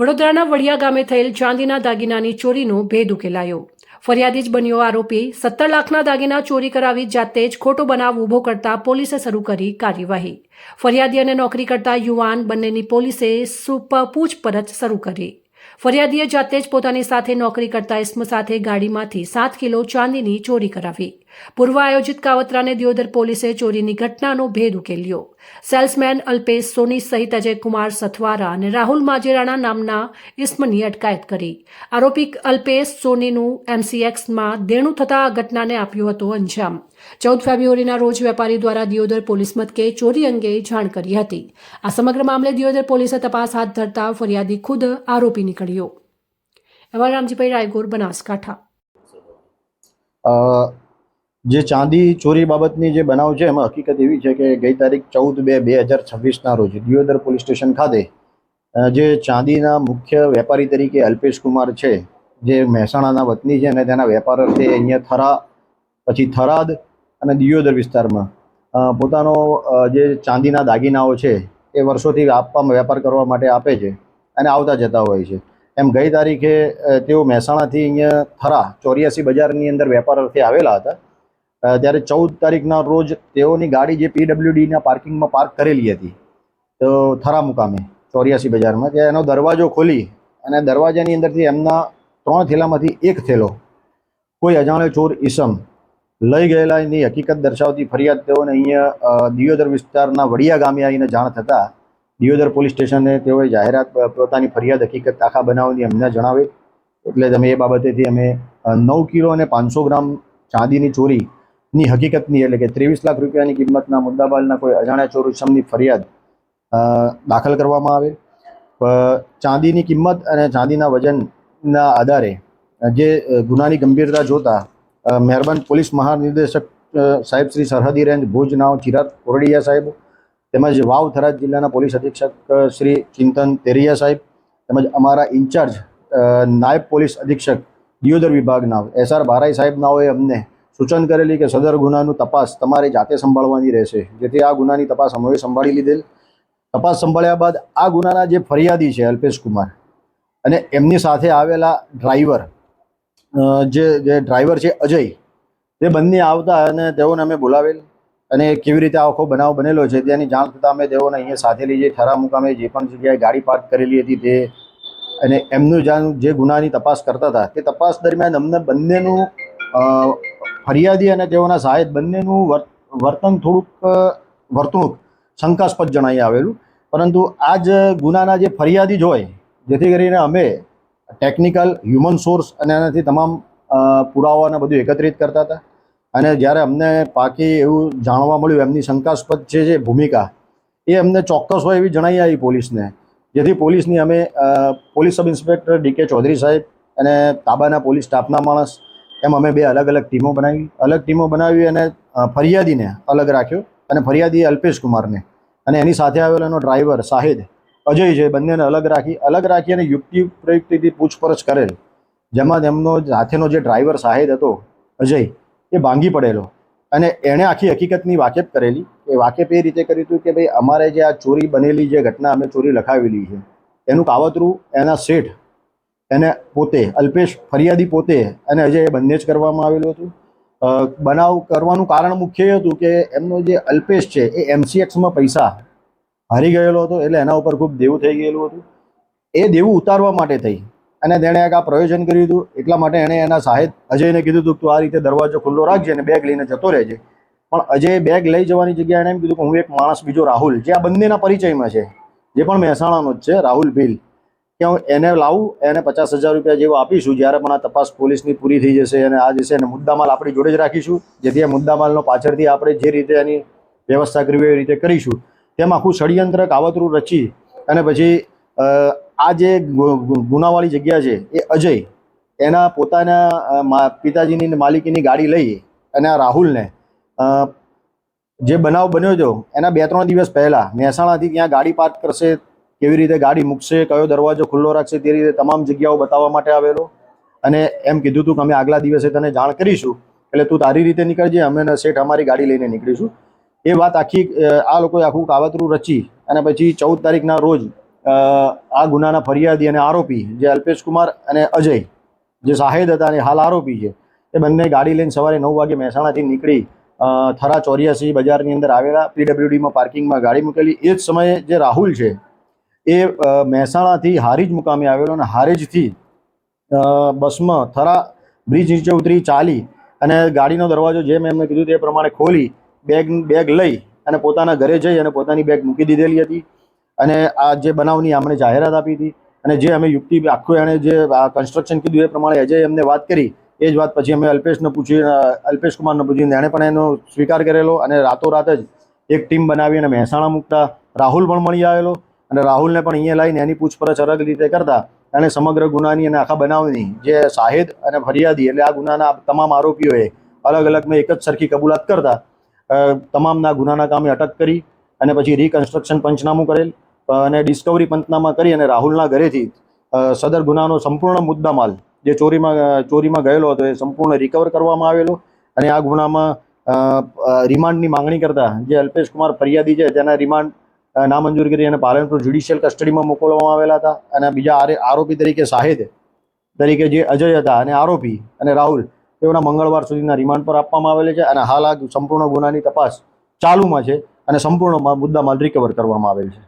વડોદરાના વડિયા ગામે થયેલ ચાંદીના દાગીનાની ચોરીનો ભેદ ઉકેલાયો। ફરિયાદી જ બન્યો આરોપી। 17 લાખના દાગીના ચોરી કરાવી જાતે જ ખોટો બનાવ ઊભો કરતા પોલીસે શરૂ કરી કાર્યવાહી। ફરિયાદી અને નોકરી કરતા યુવાન બંનેની પોલીસે પૂછપરછ શરૂ કરી। ફરિયાદીએ જાતે જ પોતાની સાથે નોકરી કરતા ઇસમ સાથે ગાડીમાંથી 7 કિલો ચાંદીની ચોરી કરાવી। પૂર્વ આયોજિત કાવતરાને દિયોદર પોલીસે ચોરીની ઘટનાનો ભેદ ઉકેલ્યો। સેલ્સમેન અલ્પેશ સોની સહિત અજયકુમાર સથવારા અને રાહુલ માજેરાણા નામના ઇસમની અટકાયત કરી। આરોપી અલ્પેશ સોનીનું MCXમાં દેણું થતાં આ ઘટનાને આપ્યો હતો અંજામ। 14 ફેબ્રુઆરીના રોજ વેપારી દ્વારા દિયોદર પોલીસ મથકે ચોરી અંગે જાણ કરી હતી। આ સમગ્ર મામલે દિયોદર પોલીસે તપાસ હાથ ધરતા ફરિયાદી ખુદ આરોપી નીકળ્યો। એવા રામજીભાઈ રાયગોર, બનાસકાંઠા। જે ચાંદી ચોરી બાબતની જે બનાવ છે એમાં હકીકત એવી છે કે ગઈ તારીખ 14/2/2026ના રોજ દિયોદર પોલીસ સ્ટેશન ખાતે જે ચાંદીના મુખ્ય વેપારી તરીકે અલ્પેશ કુમાર છે, જે મહેસાણાના વતની છે અને તેના વેપાર અર્થે અહીંયા થરા, પછી થરાદ અને દિયોદર વિસ્તારમાં પોતાનો જે ચાંદીના દાગીનાઓ છે એ વર્ષોથી વેપાર કરવા માટે આપે છે અને આવતા જતા હોય છે। એમ ગઈ તારીખે તેઓ મહેસાણાથી અહીંયા થરા 84 બજારની અંદર વેપાર અર્થે આવેલા હતા। ત્યારે 14 તારીખના રોજ તેઓની ગાડી જે PWDના પાર્કિંગમાં પાર્ક કરેલી હતી તો થરા મુકામે 84 બજારમાં, ત્યાં એનો દરવાજો ખોલી અને દરવાજાની અંદરથી એમના 3 થેલામાંથી એક થેલો કોઈ અજાણ્યો ચોર ઈસમ લઈ ગયેલાની હકીકત દર્શાવતી ફરિયાદ તેઓને અહીંયા દિયોદર વિસ્તારના વડિયા ગામે આવીને જાણ થતાં દિયોદર પોલીસ સ્ટેશને તેઓએ જાહેરાત પોતાની ફરિયાદ હકીકત આખા બનાવની અમને જણાવી। એટલે તમે એ બાબતેથી અમે 9 કિલો અને 500 ગ્રામ ચાંદીની ચોરીની હકીકતની એટલે કે 23 લાખ રૂપિયાની કિંમતના મુદ્દામાલના કોઈ અજાણ્યા ચોર ઇસમની ફરિયાદ દાખલ કરવામાં આવે। ચાંદીની કિંમત અને ચાંદીના વજનના આધારે જે ગુનાની ગંભીરતા જોતા મહેરબાન પોલીસ મહાનિર્દેશક સાહેબ શ્રી સરહદી રેન્જ ભુજ નાઓ ચિરાગ કોરડિયા સાહેબ, તેમજ વાવ થરાદ જિલ્લાના પોલીસ અધિક્ષક શ્રી ચિંતન તેરિયા સાહેબ, તેમજ અમારા ઇન્ચાર્જ નાયબ પોલીસ અધિક્ષક દિયોદર વિભાગના SR બારાઈ સાહેબ નાઓએ અમને સૂચન કરેલી કે સદર ગુનાનું તપાસ તમારે જાતે સંભાળવાની રહેશે, જેથી આ ગુનાની તપાસ અમે સંભાળી લીધેલ। તપાસ સંભાળ્યા બાદ આ ગુનાના જે ફરિયાદી છે અલ્પેશ કુમાર અને એમની સાથે આવેલા ડ્રાઈવર જે ડ્રાઈવર છે અજય, તે બંને આવતા અને તેઓને અમે બોલાવેલ અને કેવી રીતે આખો બનાવ બનેલો છે તેની જાણ થતાં અમે તેઓને અહીંયા સાથે લઈ જઈ થરા મુકામે જે પણ જગ્યાએ ગાડી પાર્ક કરેલી હતી તે અને એમનું જે ગુનાની તપાસ કરતા હતા તે તપાસ દરમિયાન અમને બંનેનું ફરિયાદી અને તેઓના સહાયક બંનેનું વર્તણૂક શંકાસ્પદ જણાઈ આવેલું। પરંતુ આ જ ગુનાના જે ફરિયાદી જ હોય, જેથી કરીને અમે ટેકનિકલ હ્યુમન સોર્સ અને એનાથી તમામ પુરાવાને બધું એકત્રિત કરતા હતા અને જ્યારે અમને પાકી એવું જાણવા મળ્યું એમની શંકાસ્પદ જે ભૂમિકા એ અમને ચોક્કસ હોય એવી જણાઈ આવી પોલીસને, જેથી પોલીસની અમે police sub inspector DK Chaudhary સાહેબ અને તાબાના પોલીસ સ્ટાફના માણસ એમ અમે 2 અલગ અલગ ટીમો બનાવી અને ફરિયાદીને અલગ રાખ્યો અને ફરિયાદી અલ્પેશ કુમારને અને એની સાથે આવેલો એનો ડ્રાઈવર શાહિદ અજય છે, બંનેને અલગ રાખી અને યુક્તિ પ્રયુક્તિથી પૂછપરછ કરેલ, જેમાં તેમનો સાથેનો જે ડ્રાઈવર શાહિદ હતો અજય એ ભાંગી પડેલો અને એણે આખી હકીકતની વાકેફ કરેલી। એ વાકેફ એ રીતે કર્યું હતું કે ભાઈ અમારે જે આ ચોરી બનેલી જે ઘટના અમે ચોરી લખાવેલી છે એનું કાવતરું એના શેઠ એને પોતે અલ્પેશ ફરિયાદી પોતે અને અજય એ બંને જ કરવામાં આવેલું હતું। બનાવ કરવાનું કારણ મુખ્ય એ હતું કે એમનો જે અલ્પેશ છે એ MCXમાં પૈસા હારી ગયેલો હતો, એટલે એના ઉપર ખૂબ દેવું થઈ ગયેલું હતું। એ દેવું ઉતારવા માટે થઈ અને તેણે આ પ્રયોજન કર્યું હતું। એટલા માટે એણે એના સાહેબ અજયને કીધું હતું કે તું આ રીતે દરવાજો ખુલ્લો રાખજે અને બેગ લઈને જતો રહેજે, પણ અજયે બેગ લઈ જવાની જગ્યાએ એણે એમ કીધું કે હું એક માણસ બીજો રાહુલ, જે આ બંનેના પરિચયમાં છે, જે પણ મહેસાણાનો જ છે, રાહુલ ભીલ, કે હું એને લાવું, એને 50,000 રૂપિયા જેવો આપીશું જ્યારે પણ આ તપાસ પોલીસની પૂરી થઈ જશે અને આ જશે અને મુદ્દામાલ આપણી જોડે જ રાખીશું, જેથી આ મુદ્દામાલનો પાછળથી આપણે જે રીતે એની વ્યવસ્થા કરવી એ રીતે કરીશું। તેમ આખું ષડયંત્ર કાવતરું રચી અને પછી આ જે ગુનાવાળી જગ્યા છે એ અજય એના પોતાના પિતાજીની માલિકીની ગાડી લઈ અને આ રાહુલને જે બનાવ બન્યો હતો એના 2-3 દિવસ પહેલાં મહેસાણાથી ત્યાં ગાડી પાર્ક કરશે, કેવી રીતે ગાડી મૂકશે, કયો દરવાજો ખુલ્લો રાખશે, તે રીતે તમામ જગ્યાઓ બતાવવા માટે આવેલો અને એમ કીધું હતું કે અમે આગલા દિવસે તને જાણ કરીશું, એટલે તું તારી રીતે નીકળજે, અમે શેઠ અમારી ગાડી લઈને નીકળીશું। એ વાત આખી આ લોકોએ આખું કાવતરું રચી અને પછી 14 તારીખના રોજ આ ગુનાના ફરિયાદી અને આરોપી જે અલ્પેશ કુમાર અને અજય જે શાહેદ હતા અને હાલ આરોપી છે એ બંને ગાડી લઈને સવારે 9 વાગે મહેસાણાથી નીકળી થરા 84 બજારની અંદર આવેલા પીડબ્લ્યુડીમાં પાર્કિંગમાં ગાડી મૂકેલી. એ જ સમયે જે રાહુલ છે એ મહેસાણાથી હારીજ મુકામે આવેલો અને હારીજથી બસમાં થરા બ્રિજ નીચે ઉતરી ચાલી અને ગાડીનો દરવાજો જેમ એમને કીધું તે પ્રમાણે ખોલી બેગ લઈ અને પોતાના ઘરે જઈ અને પોતાની બેગ મૂકી દીધેલી હતી. અને આ જે બનાવની આપણે જાહેરાત આપી હતી અને જે અમે યુક્તિ આખું એણે જે કન્સ્ટ્રક્શન કીધું એ પ્રમાણે અજય એમને વાત કરી. એ જ વાત પછી અમે અલ્પેશ કુમારને પૂછ્યું, એણે પણ એનો સ્વીકાર કરેલો અને રાતોરાત જ એક ટીમ બનાવી અને મહેસાણા મૂકતા રાહુલ પણ મળી આવેલો અને રાહુલને પણ અહીંયા લાવીને એની પૂછપરછ અલગ રીતે કરતા અને સમગ્ર ગુનાની અને આખા બનાવની જે શાહેદ અને ફરિયાદી એટલે આ ગુનાના તમામ આરોપીઓએ અલગ અલગ એક જ સરખી કબૂલાત કરતા તમામના ગુનાના કામે અટક કરી અને પછી રિકન્સ્ટ્રક્શન પંચનામું કરેલ અને ડિસ્કવરી પંચનામા કરી અને રાહુલના ઘરેથી સદર ગુનાનો સંપૂર્ણ મુદ્દામાલ જે ચોરીમાં ગયેલો હતો એ સંપૂર્ણ રિકવર કરવામાં આવેલો અને આ ગુનામાં રિમાન્ડની માંગણી કરતા જે અલ્પેશ કુમાર ફરિયાદી છે તેના રિમાન્ડ નામંજૂર કરી અને પાલનપુર જ્યુડિશિયલ કસ્ટડીમાં મોકલવામાં આવેલા હતા. અને બીજા આરોપી તરીકે શાહેદ તરીકે જે અજય હતા અને આરોપી અને રાહુલ તેઓના મંગળવાર સુધીના રિમાન્ડ પર આપવામાં આવેલ છે અને હાલ આ સંપૂર્ણ ગુનાની તપાસ ચાલુમાં છે અને સંપૂર્ણ મુદ્દામાલ રિકવર કરવામાં આવેલ છે.